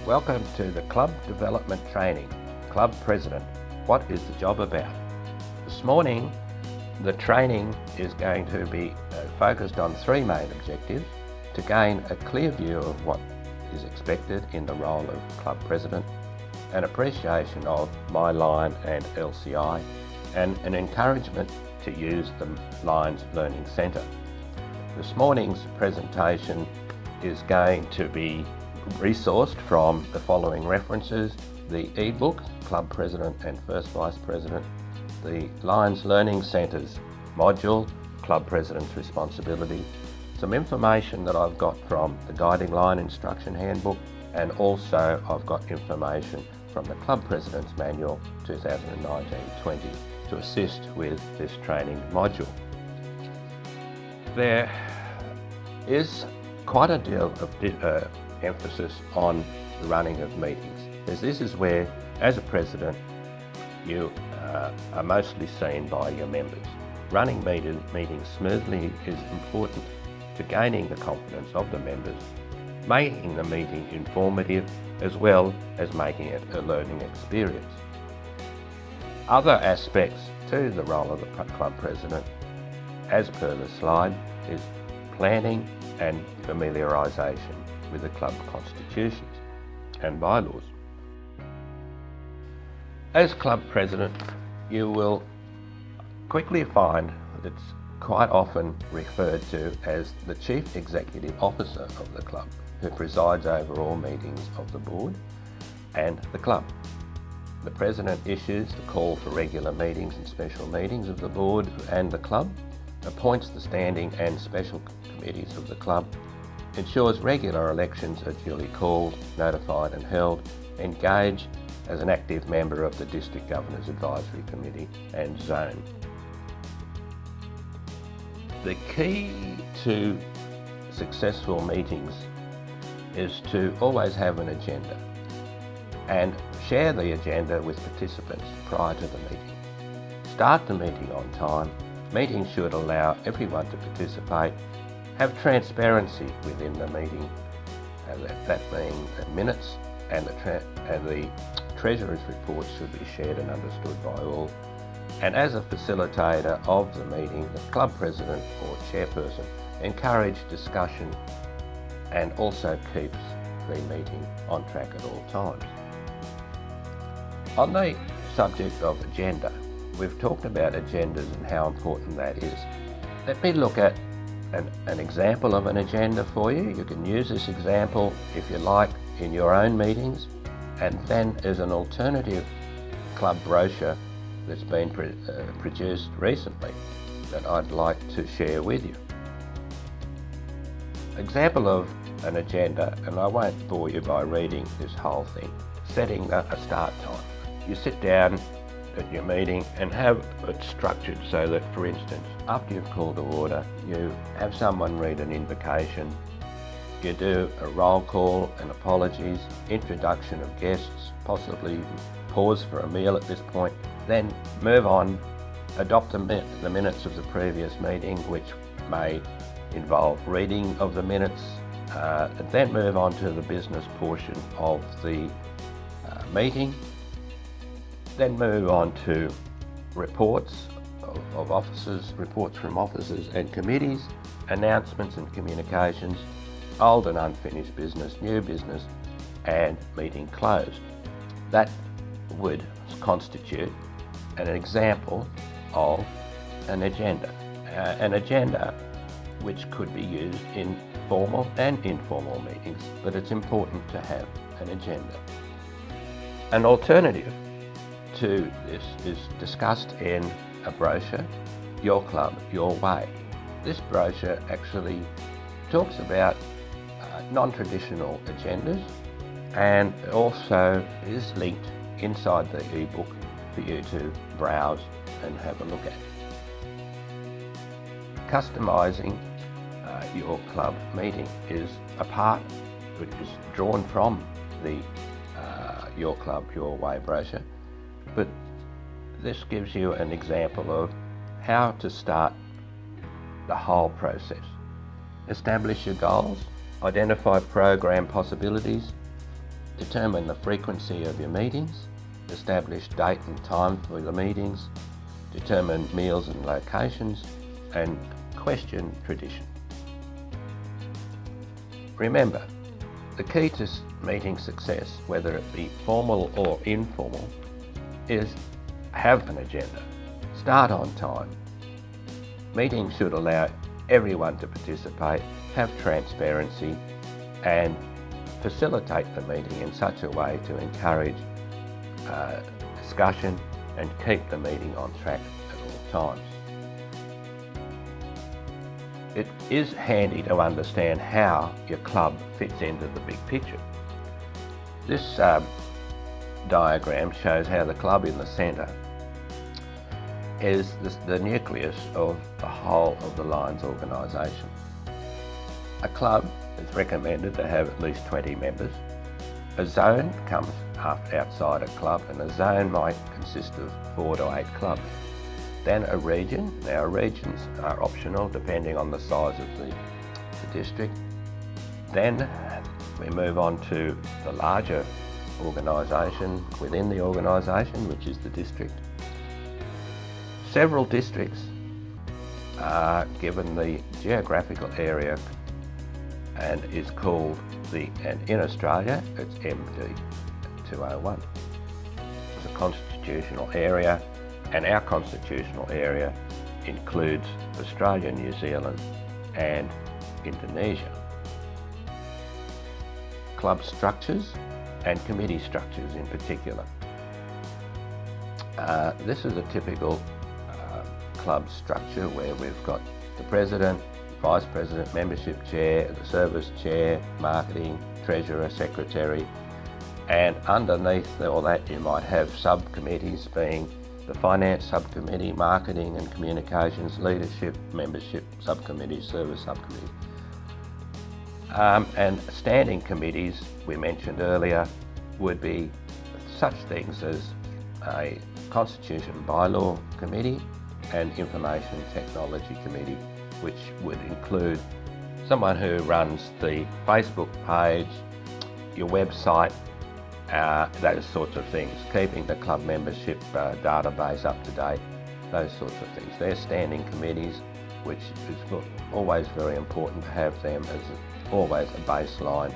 Welcome to the Club Development Training. Club President, what is the job about? This morning, the training is going to be focused on three main objectives: to gain a clear view of what is expected in the role of Club President, an appreciation of MyLion and LCI, and an encouragement to use the Lion's Learning Centre. This morning's presentation is going to be resourced from the following references: the ebook Club President and First Vice President, the Lion's Learning Centre's module Club President's Responsibility, some information that I've got from the Guiding Lion Instruction Handbook, and also I've got information from the Club President's Manual 2019-20 to assist with this training module. There is quite a deal of emphasis on the running of meetings, as this is where, as a president, you are mostly seen by your members. Running meetings smoothly is important to gaining the confidence of the members, making the meeting informative, as well as making it a learning experience. Other aspects to the role of the club president, as per the slide, is planning and familiarisation with the club constitutions and bylaws. As club president, you will quickly find that it's quite often referred to as the Chief Executive Officer of the club, who presides over all meetings of the board and the club. The president issues the call for regular meetings and special meetings of the board and the club, appoints the standing and special committees of the club, ensures regular elections are duly called, notified and held, engage as an active member of the District Governors Advisory Committee and Zone. The key to successful meetings is to always have an agenda and share the agenda with participants prior to the meeting. Start the meeting on time. Meetings should allow everyone to participate. Have transparency within the meeting, that being the minutes and the Treasurer's report should be shared and understood by all. And as a facilitator of the meeting, the club president or chairperson encourage discussion and also keeps the meeting on track at all times. On the subject of agenda, we've talked about agendas and how important that is. Let me look at an example of an agenda for you. You can use this example, if you like, in your own meetings, and then as an alternative club brochure that's been produced recently that I'd like to share with you. Example of an agenda, and I won't bore you by reading this whole thing. Setting a start time. You sit down at your meeting and have it structured so that, for instance, after you've called to order, you have someone read an invocation, you do a roll call and apologies, introduction of guests, possibly pause for a meal at this point, then move on, adopt the minutes of the previous meeting, which may involve reading of the minutes, and then move on to the business portion of the meeting. Then move on to reports of officers, reports from officers and committees, announcements and communications, old and unfinished business, new business, and meeting closed. That would constitute an example of an agenda. An agenda which could be used in formal and informal meetings, but it's important to have an agenda. An alternative to this is discussed in a brochure, Your Club, Your Way. This brochure actually talks about non-traditional agendas and also is linked inside the ebook for you to browse and have a look at. Customising your club meeting is a part which is drawn from the Your Club, Your Way brochure. But this gives you an example of how to start the whole process. Establish your goals, identify program possibilities, Determine the frequency of your meetings, establish date and time for the meetings, determine meals and locations, and question tradition. Remember, the key to meeting success, whether it be formal or informal, is have an agenda. Start on time. Meetings should allow everyone to participate, have transparency, and facilitate the meeting in such a way to encourage discussion and keep the meeting on track at all times. It is handy to understand how your club fits into the big picture. This diagram shows how the club in the centre is the nucleus of the whole of the Lions organisation. A club is recommended to have at least 20 members. A zone comes outside a club, and a zone might consist of 4 to 8 clubs. Then a region. Now regions are optional depending on the size of the district. Then we move on to the larger organisation within the organisation, which is the district. Several districts are given the geographical area and is called and in Australia it's MD 201. It's a constitutional area, and our constitutional area includes Australia, New Zealand and Indonesia. Club structures and committee structures in particular. This is a typical club structure where we've got the president, vice president, membership chair, the service chair, marketing, treasurer, secretary, and underneath all that you might have subcommittees being the finance subcommittee, marketing and communications, leadership, membership subcommittee, service subcommittee. And standing committees we mentioned earlier would be such things as a Constitution Bylaw Committee and Information Technology Committee, which would include someone who runs the Facebook page, your website, those sorts of things, keeping the club membership database up to date, those sorts of things. They're standing committees, which is always very important to have them as always a baseline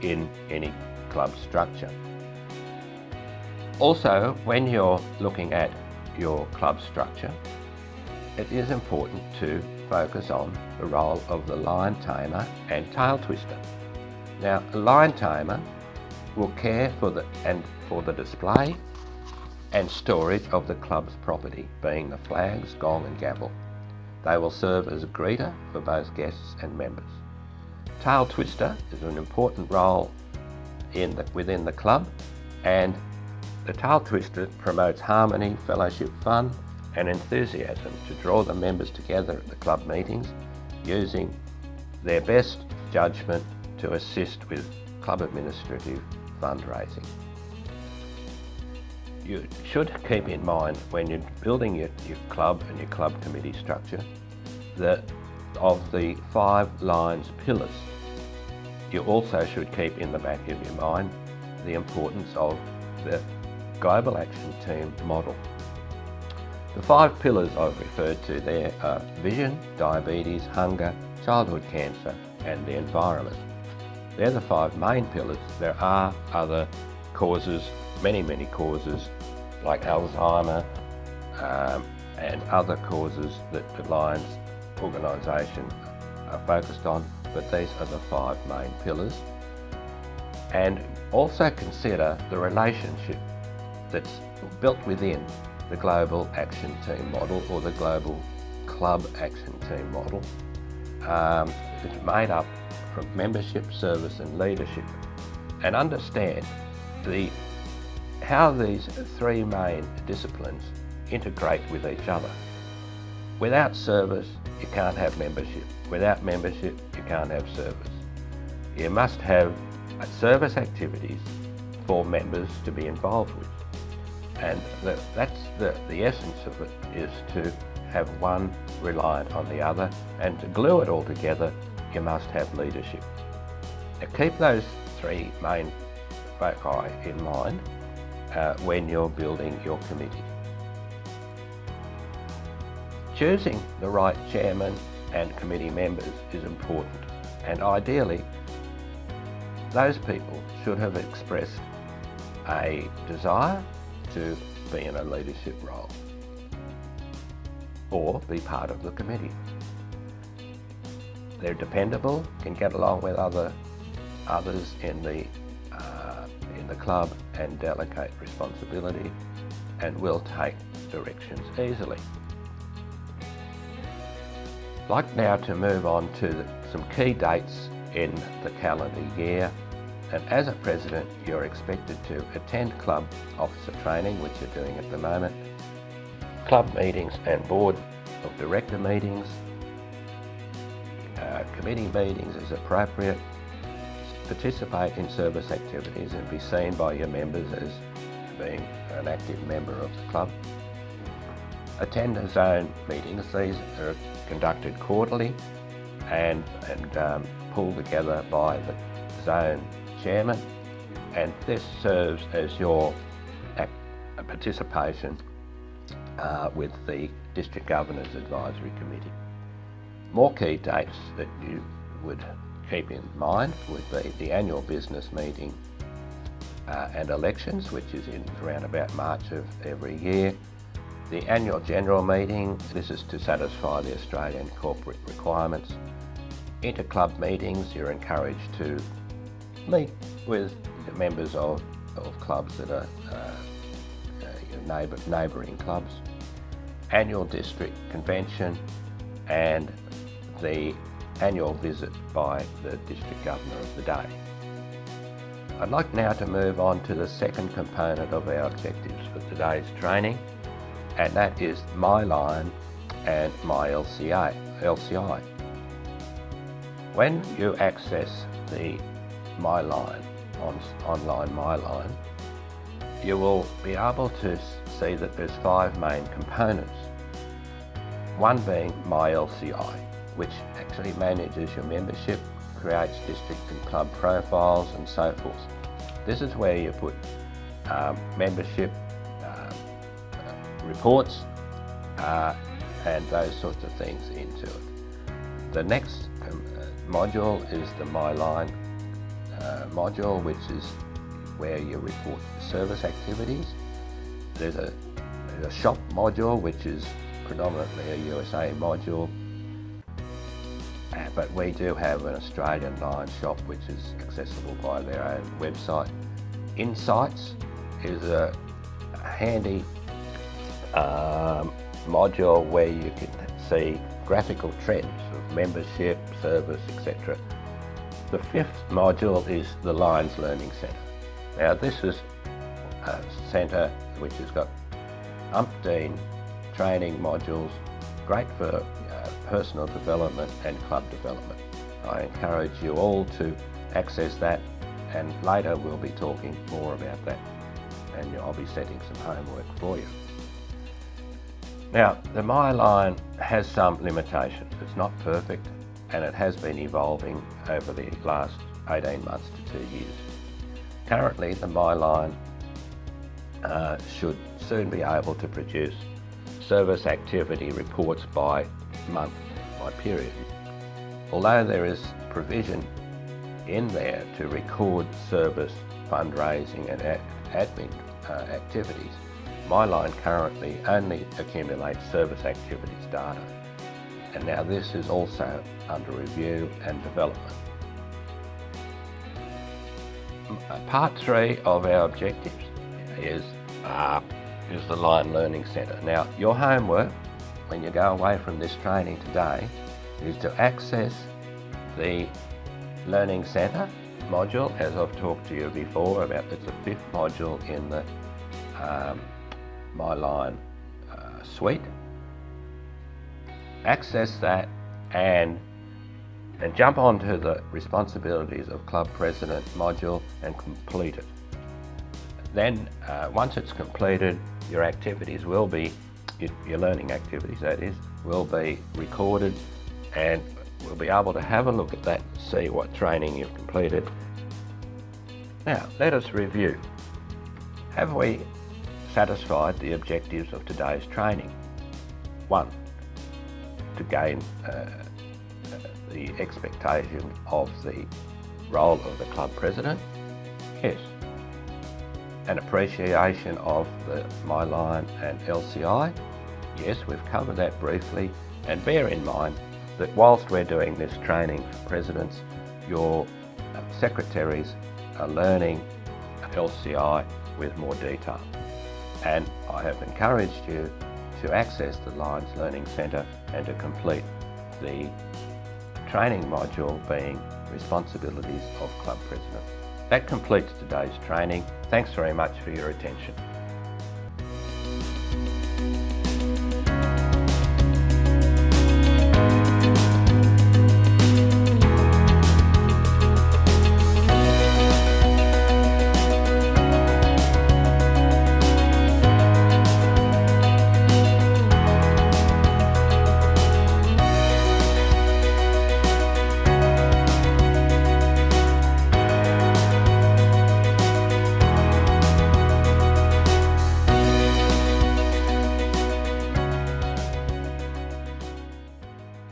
in any club structure. Also, when you're looking at your club structure, it is important to focus on the role of the lion tamer and tail twister. Now, a lion tamer will care for the display and storage of the club's property, being the flags, gong and gavel. They will serve as a greeter for both guests and members. Tail twister is an important role within the club, and the tail twister promotes harmony, fellowship, fun and enthusiasm to draw the members together at the club meetings, using their best judgment to assist with club administrative fundraising. You should keep in mind when you're building your club and your club committee structure that of the 5 Lions pillars, you also should keep in the back of your mind the importance of the Global Action Team model. The 5 pillars I've referred to there are vision, diabetes, hunger, childhood cancer and the environment. They're the 5 main pillars. There are other causes, many causes like Alzheimer and other causes that the Lions organisation are focused on, but these are the 5 main pillars. And also consider the relationship that's built within the Global Action Team model or the Global Club Action Team model. It's made up from membership, service and leadership, and understand how these 3 main disciplines integrate with each other. Without service, you can't have membership. Without membership, you can't have service. You must have service activities for members to be involved with. And that's the essence of it, is to have one reliant on the other, and to glue it all together, you must have leadership. Now keep those 3 main foci in mind when you're building your committee. Choosing the right chairman and committee members is important, and ideally those people should have expressed a desire to be in a leadership role or be part of the committee. They're dependable, can get along with others in the club and delegate responsibility, and will take directions easily. I'd like now to move on to some key dates in the calendar year. And as a president, you're expected to attend club officer training, which you're doing at the moment, club meetings and board of director meetings, committee meetings as appropriate, participate in service activities and be seen by your members as being an active member of the club. Attend a zone meetings. These are conducted quarterly and pulled together by the zone chairman, and this serves as your participation with the District Governor's Advisory Committee. More key dates that you would keep in mind would be the annual business meeting and elections, which is in around about March of every year. The annual general meeting, this is to satisfy the Australian corporate requirements. Inter-club meetings, you're encouraged to meet with the members of clubs that are your neighbouring clubs. Annual district convention and the annual visit by the district governor of the day. I'd like now to move on to the second component of our objectives for today's training, and that is MyLion and MyLCI. When you access the MyLion, online MyLion, you will be able to see that there's 5 main components. One being MyLCI, which actually manages your membership, creates district and club profiles and so forth. This is where you put membership reports and those sorts of things into it. The next module is the MyLion module, which is where you report service activities. There's a shop module, which is predominantly a USA module, but we do have an Australian Lion shop which is accessible by their own website. Insights is a handy module where you can see graphical trends of membership, service, etc. The 5th module is the Lions Learning Centre. Now this is a centre which has got umpteen training modules, great for personal development and club development. I encourage you all to access that, and later we'll be talking more about that, and I'll be setting some homework for you. Now, the MyLion has some limitations. It's not perfect, and it has been evolving over the last 18 months to 2 years. Currently, the MyLion should soon be able to produce service activity reports by month, by period. Although there is provision in there to record service, fundraising and admin activities, MyLion currently only accumulates service activities data, and now this is also under review and development. Part 3 of our objectives is the Lion Learning Centre. Now, your homework when you go away from this training today is to access the Learning Centre module, as I've talked to you before about. It's the 5th module in the MyLion suite. Access that and jump onto the responsibilities of club president module and complete it. Then once it's completed, your activities will be, your learning activities that is, will be recorded, and we'll be able to have a look at that, see what training you've completed. Now, let us review. Have we satisfied the objectives of today's training? 1. To gain the expectation of the role of the club president? Yes. An appreciation of the MyLion and LCI? Yes, we've covered that briefly, and bear in mind that whilst we're doing this training for presidents, your secretaries are learning LCI with more detail. And I have encouraged you to access the Lions Learning Centre and to complete the training module being Responsibilities of Club President. That completes today's training. Thanks very much for your attention.